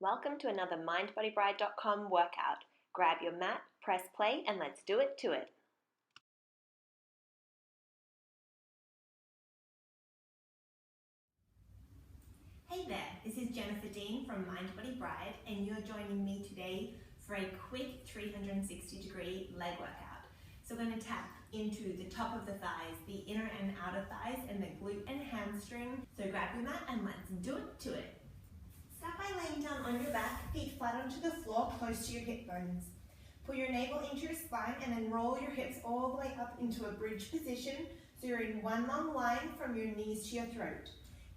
Welcome to another mindbodybride.com workout. Grab your mat, press play, and let's do it to it. Hey there, this is Jennifer Dene from Mind Body Bride, and you're joining me today for a quick 360-degree leg workout. So we're going to tap into the top of the thighs, the inner and outer thighs, and the glute and hamstring. So grab your mat and let's do it to it. Start by laying down on your back, feet flat onto the floor, close to your hip bones. Pull your navel into your spine and then roll your hips all the way up into a bridge position so you're in one long line from your knees to your throat.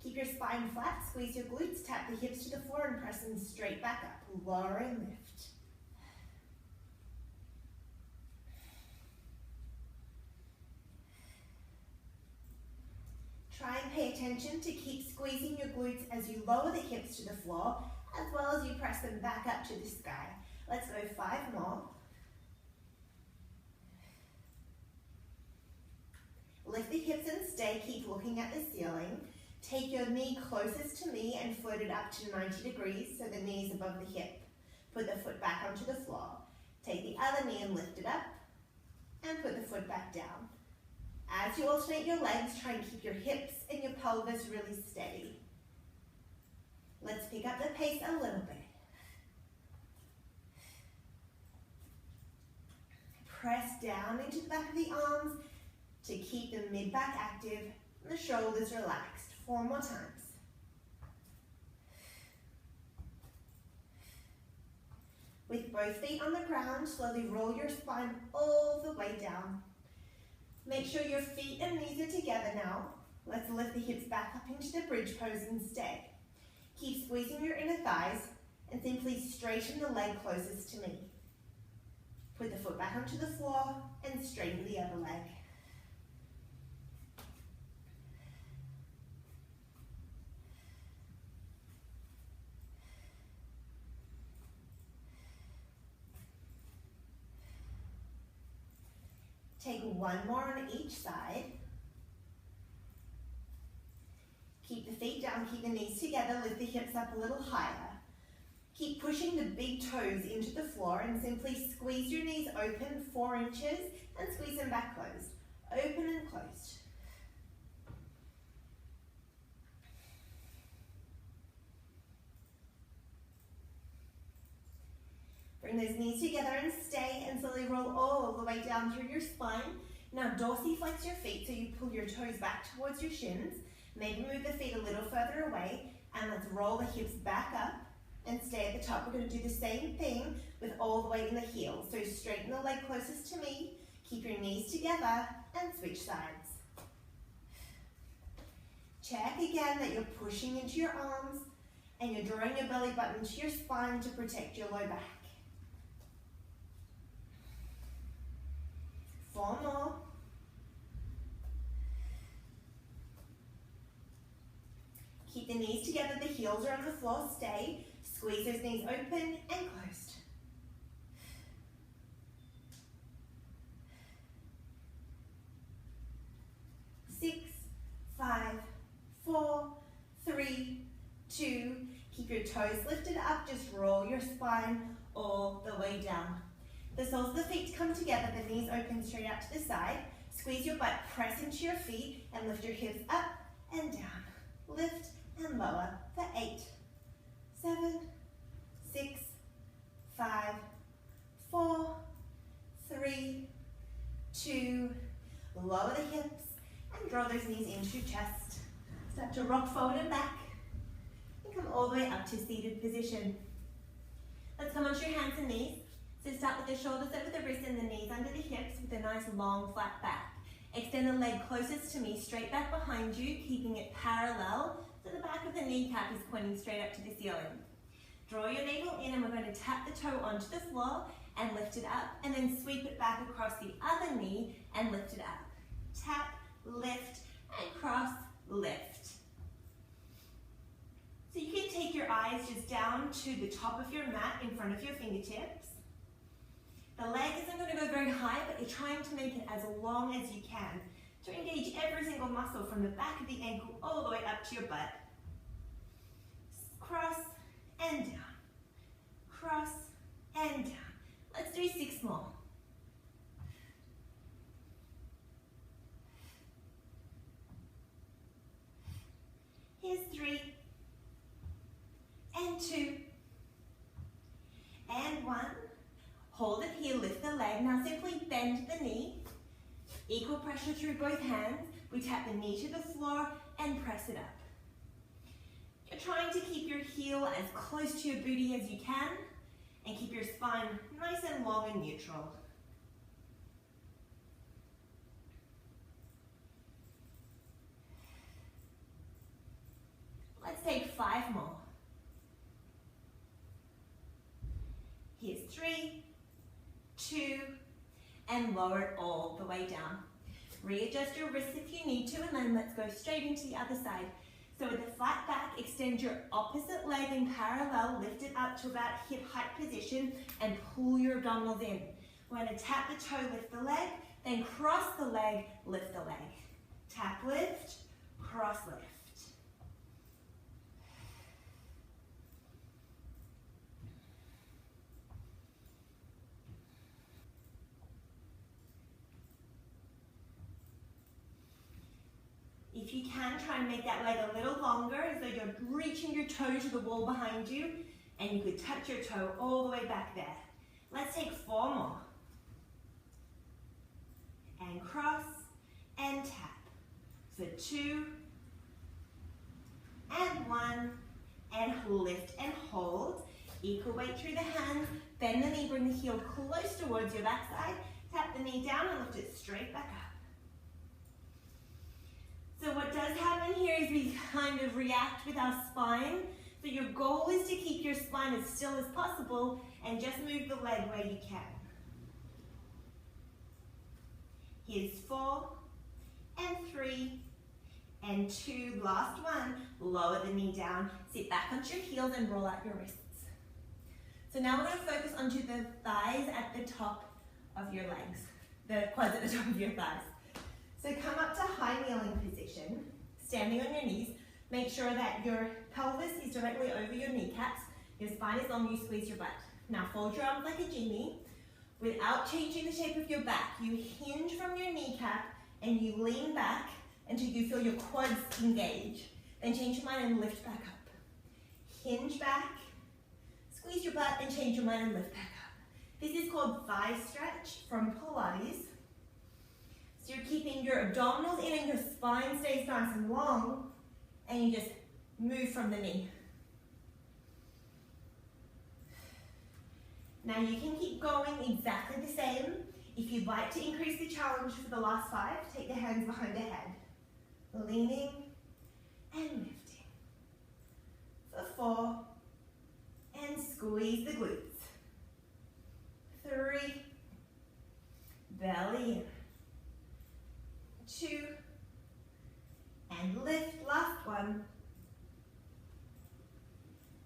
Keep your spine flat, squeeze your glutes, tap the hips to the floor and press them straight back up. Lower and lift. Try and pay attention to keep squeezing your glutes as you lower the hips to the floor, as well as you press them back up to the sky. Let's go 5 more. Lift the hips and stay, keep looking at the ceiling. Take your knee closest to me and float it up to 90 degrees so the knee is above the hip. Put the foot back onto the floor. Take the other knee and lift it up and put the foot back down. As you alternate your legs, try and keep your hips and your pelvis really steady. Let's pick up the pace a little bit. Press down into the back of the arms to keep the mid-back active and the shoulders relaxed. 4 more times. With both feet on the ground, slowly roll your spine all the way down. Make sure your feet and knees are together now. Let's lift the hips back up into the bridge pose instead. Keep squeezing your inner thighs and simply straighten the leg closest to me. Put the foot back onto the floor and straighten the other leg. Take 1 more on each side. Keep the feet down, keep the knees together, lift the hips up a little higher. Keep pushing the big toes into the floor and simply squeeze your knees open 4 inches and squeeze them back closed. Open and closed. Bring those knees together and stay and slowly roll all the way down through your spine. Now dorsiflex your feet so you pull your toes back towards your shins. Maybe move the feet a little further away and let's roll the hips back up and stay at the top. We're going to do the same thing with all the way in the heels. So straighten the leg closest to me, keep your knees together and switch sides. Check again that you're pushing into your arms and you're drawing your belly button to your spine to protect your low back. 4 more. Keep the knees together, the heels are on the floor, stay. Squeeze those knees open and closed. Six, 5, 4, 3, 2. Keep your toes lifted up, just roll your spine all the way down. The soles of the feet come together, the knees open straight out to the side. Squeeze your butt, press into your feet, and lift your hips up and down. Lift and lower for 8, 7, 6, 5, 4, 3, 2. Lower the hips and draw those knees into your chest. Start to rock forward and back and come all the way up to seated position. Let's come onto your hands and knees. So start with the shoulders over the wrists and the knees under the hips with a nice long flat back. Extend the leg closest to me, straight back behind you, keeping it parallel so the back of the kneecap is pointing straight up to the ceiling. Draw your navel in and we're going to tap the toe onto the floor and lift it up and then sweep it back across the other knee and lift it up. Tap, lift, and cross, lift. So you can take your eyes just down to the top of your mat in front of your fingertips. The leg isn't going to go very high, but you're trying to make it as long as you can to engage every single muscle from the back of the ankle all the way up to your butt. Cross and down. bend the knee. Equal pressure through both hands. We tap the knee to the floor and press it up. You're trying to keep your heel as close to your booty as you can and keep your spine nice and long and neutral. Let's take 5 more. Here's 3, 2, and lower it all the way down. Readjust your wrists if you need to, and then let's go straight into the other side. So with a flat back, extend your opposite leg in parallel, lift it up to about hip height position, and pull your abdominals in. We're going to tap the toe, lift the leg, then cross the leg, lift the leg. Tap, lift, cross, lift. If you can, try and make that leg a little longer as though you're reaching your toe to the wall behind you, and you could touch your toe all the way back there. Let's take 4 more. And cross and tap. So 2 and 1 and lift and hold. Equal weight through the hands. Bend the knee, bring the heel close towards your backside. Tap the knee down and lift it straight back up. So what does happen here is we kind of react with our spine. So your goal is to keep your spine as still as possible and just move the leg where you can. Here's 4 and 3 and 2. Last one. Lower the knee down. Sit back onto your heels and roll out your wrists. So now we're going to focus onto the thighs at the top of your legs. The quads at the top of your thighs. So come up to high kneeling position, standing on your knees. Make sure that your pelvis is directly over your kneecaps. Your spine is long, you squeeze your butt. Now fold your arms like a genie. Without changing the shape of your back, you hinge from your kneecap and you lean back until you feel your quads engage. Then change your mind and lift back up. Hinge back, squeeze your butt and change your mind and lift back up. This is called thigh stretch from Pilates. So you're keeping your abdominals in and your spine stays nice and long, and you just move from the knee. Now you can keep going exactly the same. If you'd like to increase the challenge for the last 5, take the hands behind the head. Leaning and lifting. For 4, and squeeze the glutes. 3, belly in. 2, and lift, last one,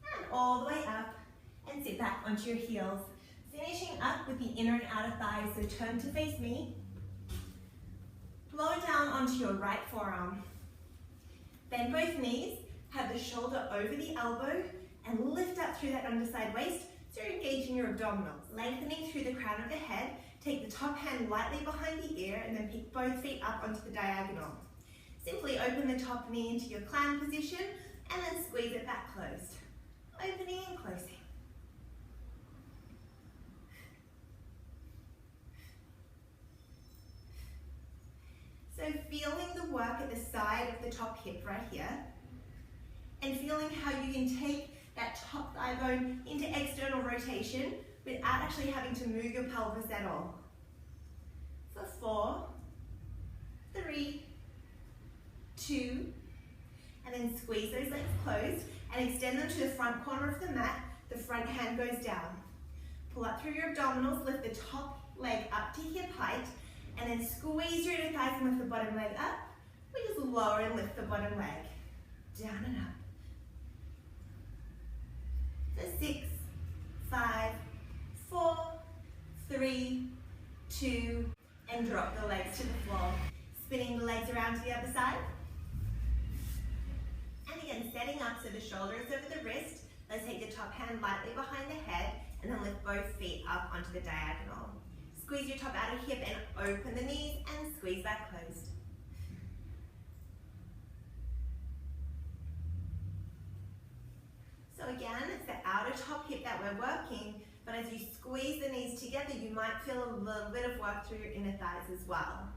and all the way up, and sit back onto your heels, finishing up with the inner and outer thighs. So turn to face me, lower down onto your right forearm, bend both knees, have the shoulder over the elbow, and lift up through that underside waist, so you're engaging your abdominals, lengthening through the crown of the head. Take the top hand lightly behind the ear and then pick both feet up onto the diagonal. Simply open the top knee into your clown position and then squeeze it back closed. Opening and closing. So feeling the work at the side of the top hip right here, and feeling how you can take that top thigh bone into external rotation without actually having to move your pelvis at all. For 4, 3, 2, and then squeeze those legs closed and extend them to the front corner of the mat. The front hand goes down. Pull up through your abdominals, lift the top leg up to hip height, and then squeeze your inner thighs and lift the bottom leg up. We just lower and lift the bottom leg. Down and up. For 6, 5, 4, 3, 2, and drop the legs to the floor. Spinning the legs around to the other side. And again, setting up so the shoulder is over the wrist. Let's take the top hand lightly behind the head and then lift both feet up onto the diagonal. Squeeze your top outer hip and open the knees and squeeze back closed. So again, it's the outer top hip that we're working. But as you squeeze the knees together, you might feel a little bit of work through your inner thighs as well.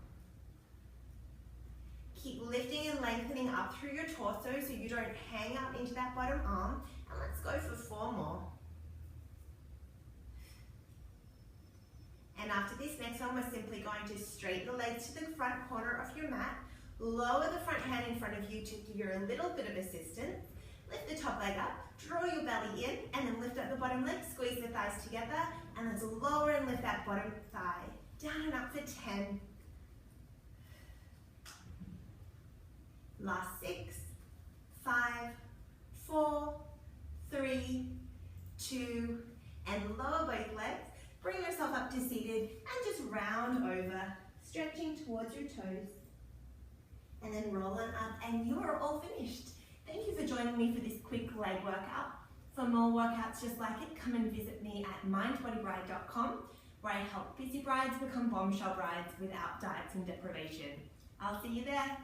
Keep lifting and lengthening up through your torso so you don't hang out into that bottom arm. And let's go for 4 more. And after this next one, we're simply going to straighten the legs to the front corner of your mat. Lower the front hand in front of you to give you a little bit of assistance. Lift the top leg up, draw your belly in, and then lift up the bottom leg, squeeze the thighs together, and let's lower and lift that bottom thigh. Down and up for 10. Last 6, 5, 4, 3, 2, and lower both legs. Bring yourself up to seated and just round over, stretching towards your toes. And then roll on up, and you are all finished. Thank you for joining me for this quick leg workout. For more workouts just like it, come and visit me at bodyweight.com, where I help busy brides become bombshell brides without diets and deprivation. I'll see you there.